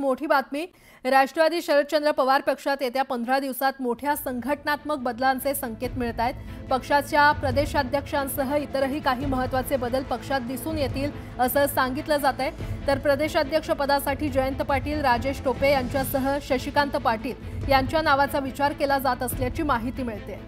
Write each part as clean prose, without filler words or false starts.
मोठी बातमी। राष्ट्रवादी शरदचंद्र पवार पक्षात येत्या 15 दिवसात मोठ्या संघटनात्मक बदलांचे संकेत मिळत आहेत। पक्षाच्या प्रदेशाध्यक्षांसह इतरही काही महत्त्वाचे बदल पक्षात दिसून येतील असं सांगितलं जातंय। तर प्रदेशाध्यक्ष पदासाठी जयंत पाटील, राजेश टोपे यांच्यासह शशिकांत पाटील यांच्या नावाचा विचार केला जात असल्याची माहिती मिळते।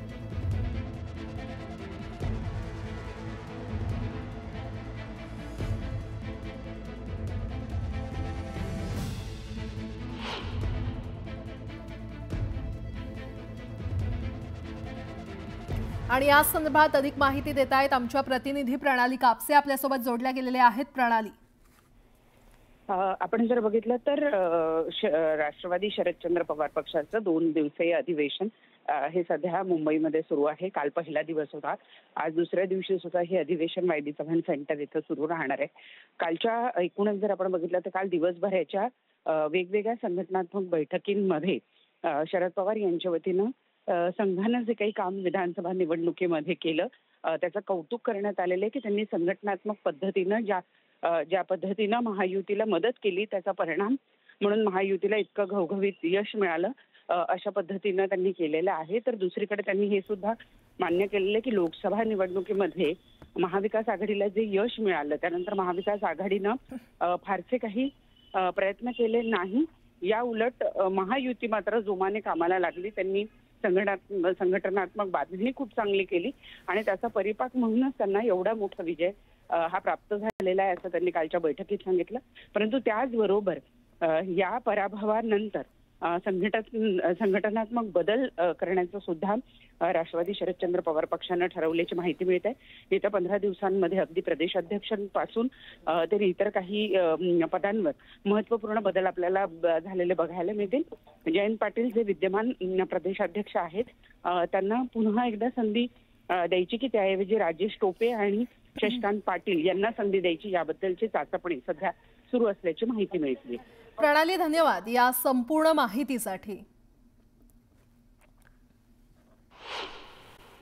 आणि या संदर्भात अधिक माहिती देत आहेत आमच्या प्रतिनिधी प्रणाली कापसे आपल्यासोबत जोडल्या गेलेल्या आहेत। प्रणाली, आपण जर बघितलं तर राष्ट्रवादी शरदचंद्र पवार पक्षाचं 2 दिवसीय अधिवेशन हे सध्या मुंबईमध्ये सुरू आहे। काल पहिला दिवस होता, आज दुसऱ्या दिवशी सुद्धा हे अधिवेशन वायदी चव्हाण सेंटर इथं सुरू राहणार आहे। कालच्या एकूणच जर आपण बघितलं तर काल दिवसभराच्या वेगवेगळ्या संघटनात्मक बैठकींमध्ये शरद पवार यांच्या वतीनं संघानं जे काही काम विधानसभा निवडणुकीमध्ये केलं त्याचं कौतुक करण्यात आलेलं आहे की त्यांनी संघटनात्मक पद्धतीनं ज्या पद्धतीनं महायुतीला मदत केली त्याचा परिणाम म्हणून महायुतीला इतकं घवघवीत यश मिळालं अशा पद्धतीनं त्यांनी केलेलं आहे। तर दुसरीकडे त्यांनी हे सुद्धा मान्य केलेलं आहे की लोकसभा निवडणुकीमध्ये महाविकास आघाडीला जे यश मिळालं त्यानंतर महाविकास आघाडीनं फारसे काही प्रयत्न केले नाही, या उलट महायुती मात्र जोमाने कामाला लागली। त्यांनी संघटनात्मक बांधणी खूप चांगली केली आणि त्याचा परिपाक म्हणूनच त्यांना एवढा मोठा विजय हा प्राप्त झालेला आहे असं त्यांनी कालच्या बैठकीत सांगितलं। परंतु त्याचबरोबर या पराभवानंतर संघटनात्मक बदल करण्याचं सुद्धा राष्ट्रवादी शरदचंद्र पवार पक्षानं ठरवल्याची माहिती मिळते। येत्या 15 दिवसांमध्ये अगदी प्रदेशाध्यक्षांपासून तर इतर काही पदांवर महत्त्वपूर्ण बदल आपल्याला झालेले बघायला मिळतील। जयंत पाटील जे विद्यमान प्रदेशाध्यक्ष आहेत त्यांना पुन्हा एकदा संधी द्यायची की त्याऐवजी राजेश टोपे आणि शशिकांत पाटील यांना संधी द्यायची याबद्दलची चाचपणी सध्या सुरू असल्याची माहिती मिळते। प्रणाली, धन्यवाद या संपूर्ण माहितीसाठी।